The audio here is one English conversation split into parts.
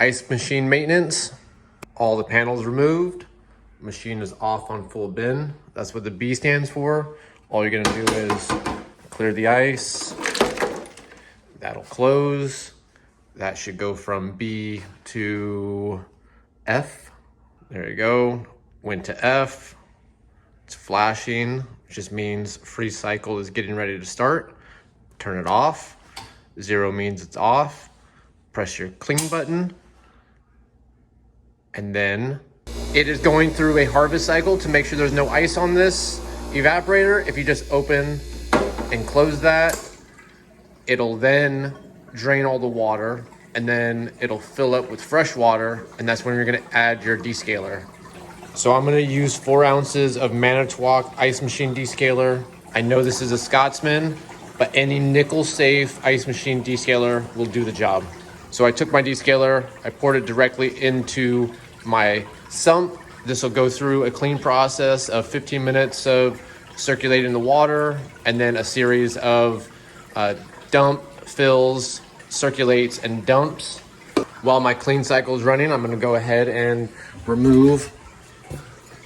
Ice machine maintenance. All the panels removed. Machine is off on full bin. That's what the B stands for. All you're gonna do is clear the ice. That'll close. That should go from B to F. There you go. Went to F. It's flashing, which just means freeze cycle is getting ready to start. Turn it off. 0 means it's off. Press your clean button. And then it is going through a harvest cycle to make sure there's no ice on this evaporator. If you just open and close that, it'll then drain all the water, and then it'll fill up with fresh water, and that's when you're gonna add your descaler. So I'm gonna use 4 ounces of Manitowoc ice machine descaler. I know this is a Scotsman, but any nickel safe ice machine descaler will do the job. So I took my descaler, I poured it directly into my sump. This will go through a clean process of 15 minutes of circulating the water, and then a series of dump, fills, circulates, and dumps. While my clean cycle is running, I'm gonna go ahead and remove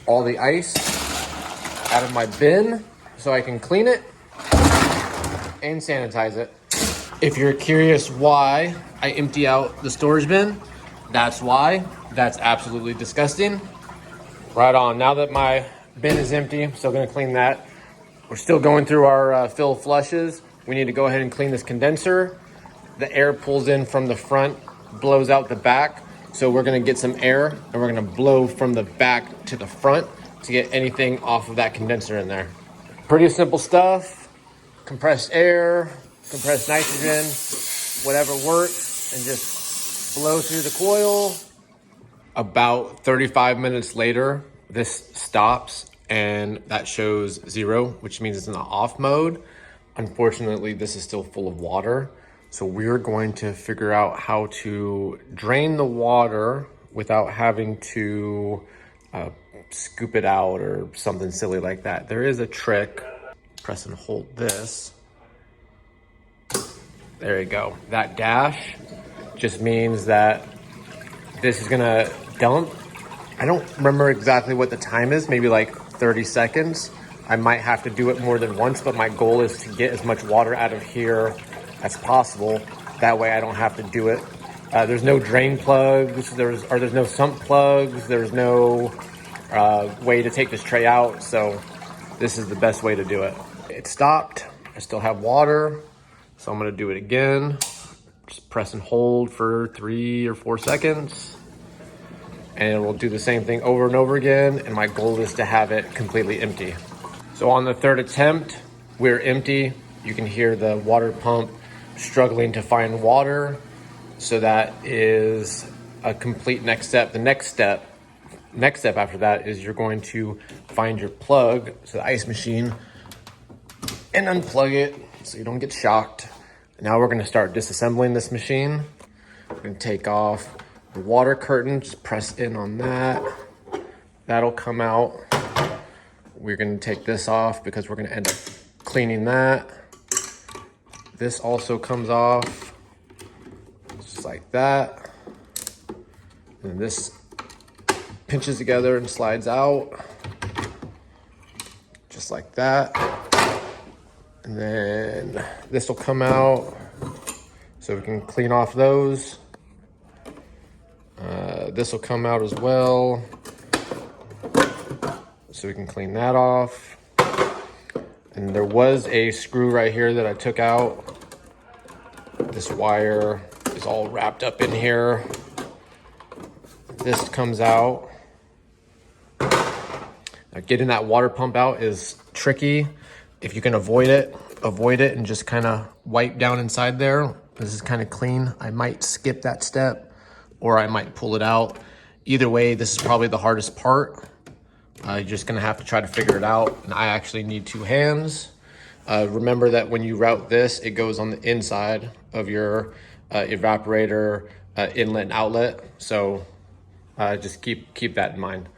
all the ice out of my bin so I can clean it and sanitize it. If you're curious why I empty out the storage bin, that's why. That's absolutely disgusting. Right on. Now that my bin is empty, I'm still gonna clean that. We're still going through our fill flushes. We need to go ahead and clean this condenser. The air pulls in from the front, blows out the back. So we're gonna get some air and we're gonna blow from the back to the front to get anything off of that condenser in there. Pretty simple stuff. Compressed air, compressed nitrogen, whatever works, and just blow through the coil. About 35 minutes later, this stops and that shows 0, which means it's in the off mode. Unfortunately, this is still full of water. So we're going to figure out how to drain the water without having to scoop it out or something silly like that. There is a trick. Press and hold this. There you go. That dash just means that this is gonna dump. I don't remember exactly what the time is, maybe like 30 seconds. I might have to do it more than once, but my goal is to get as much water out of here as possible. That way I don't have to do it. There's no drain plugs, there's no sump plugs, there's no way to take this tray out, so this is the best way to do it. It stopped. I still have water, so I'm gonna do it again. Just press and hold for 3 or 4 seconds. And we'll do the same thing over and over again, and my goal is to have it completely empty. So on the 3rd attempt, we're empty. You can hear the water pump struggling to find water. So that is a complete next step. The next step after that is you're going to find your plug, so the ice machine, and unplug it so you don't get shocked. Now we're gonna start disassembling this machine. We're gonna take off the water curtain, just press in on that. That'll come out. We're gonna take this off because we're gonna end up cleaning that. This also comes off, just like that. And this pinches together and slides out, just like that. And then this will come out, so we can clean off those. This will come out as well, so we can clean that off. And there was a screw right here that I took out. This wire is all wrapped up in here. This comes out. Now, getting that water pump out is tricky. If you can avoid it and just kind of wipe down inside there. This is kind of clean. I might skip that step or I might pull it out. Either way, this is probably the hardest part. You're just gonna have to try to figure it out. And I actually need 2 hands. Remember that when you route this, it goes on the inside of your evaporator inlet and outlet. So just keep that in mind.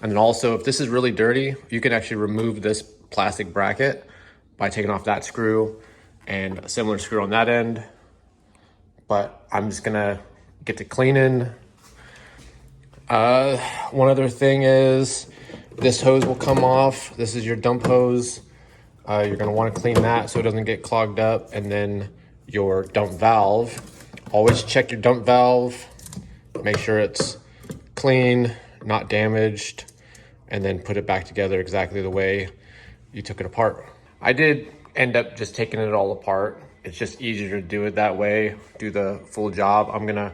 And then also, if this is really dirty, you can actually remove this plastic bracket by taking off that screw and a similar screw on that end. But I'm just gonna get to cleaning One other thing is this hose will come off. This is your dump hose. You're gonna wanna clean that so it doesn't get clogged up. And then your dump valve. Always check your dump valve. Make sure it's clean, not damaged, and then put it back together exactly the way you took it apart. I did end up just taking it all apart. It's just easier to do it that way, do the full job. I'm gonna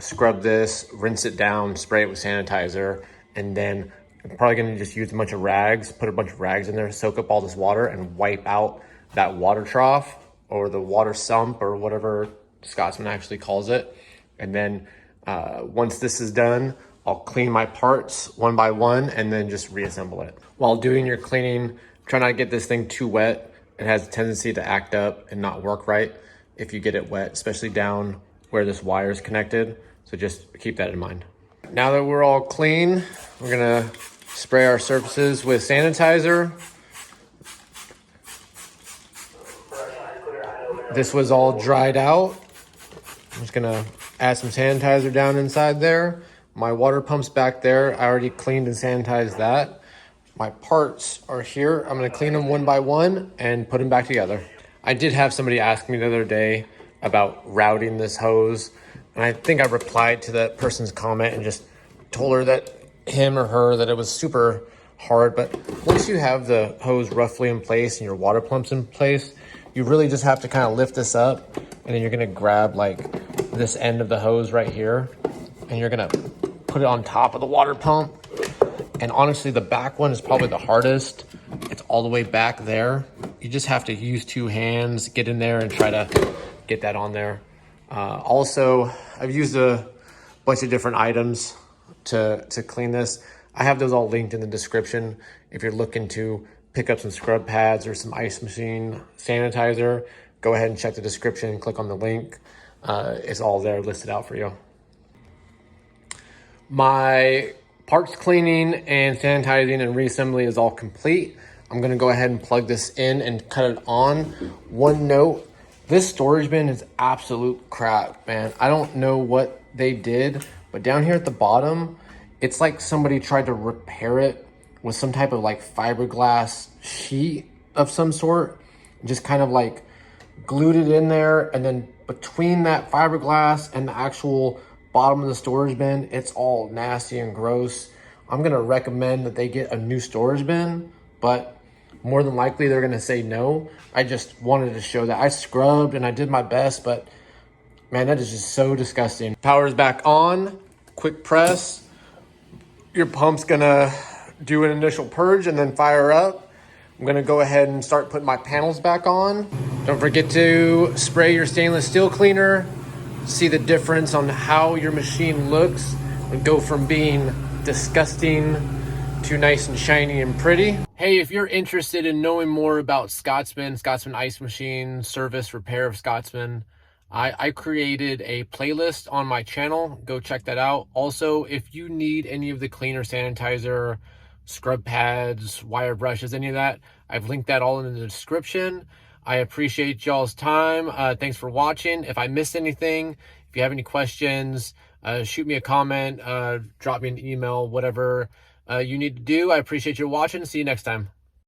scrub this, rinse it down, spray it with sanitizer, and then I'm probably gonna just use a bunch of rags, put a bunch of rags in there, soak up all this water and wipe out that water trough or the water sump or whatever Scotsman actually calls it. And then once this is done, I'll clean my parts one by one and then just reassemble it. While doing your cleaning, try not to get this thing too wet. It has a tendency to act up and not work right if you get it wet, especially down where this wire is connected. So just keep that in mind. Now that we're all clean, we're gonna spray our surfaces with sanitizer. This was all dried out. I'm just gonna add some sanitizer down inside there. My water pump's back there. I already cleaned and sanitized that. My parts are here. I'm gonna clean them one by one and put them back together. I did have somebody ask me the other day about routing this hose. And I think I replied to that person's comment and just told her that him or her that it was super hard. But once you have the hose roughly in place and your water pump's in place, you really just have to kind of lift this up, and then you're gonna grab like this end of the hose right here, and you're gonna put it on top of the water pump. And honestly, the back one is probably the hardest. It's all the way back there. You just have to use two hands, get in there and try to get that on there. Also, I've used a bunch of different items to clean this. I have those all linked in the description. If you're looking to pick up some scrub pads or some ice machine sanitizer, go ahead and check the description and click on the link. It's all there listed out for you. My parts cleaning and sanitizing and reassembly is all complete. I'm gonna go ahead and plug this in and cut it on. One note, this storage bin is absolute crap, man. I don't know what they did, but down here at the bottom, it's like somebody tried to repair it with some type of like fiberglass sheet of some sort. Just kind of like glued it in there, and then between that fiberglass and the actual bottom of the storage bin, it's all nasty and gross. I'm gonna recommend that they get a new storage bin, but more than likely they're gonna say no. I just wanted to show that. I scrubbed and I did my best, but man, that is just so disgusting. Power's back on, quick press. Your pump's gonna do an initial purge and then fire up. I'm gonna go ahead and start putting my panels back on. Don't forget to spray your stainless steel cleaner. See the difference on how your machine looks and go from being disgusting to nice and shiny and pretty. Hey, if you're interested in knowing more about Scotsman ice machine, service, repair of Scotsman, I created a playlist on my channel. Go check that out. Also, if you need any of the cleaner, sanitizer, scrub pads, wire brushes, any of that, I've linked that all in the description. I appreciate y'all's time. Thanks for watching. If I missed anything, if you have any questions, shoot me a comment, drop me an email, whatever you need to do. I appreciate you watching. See you next time.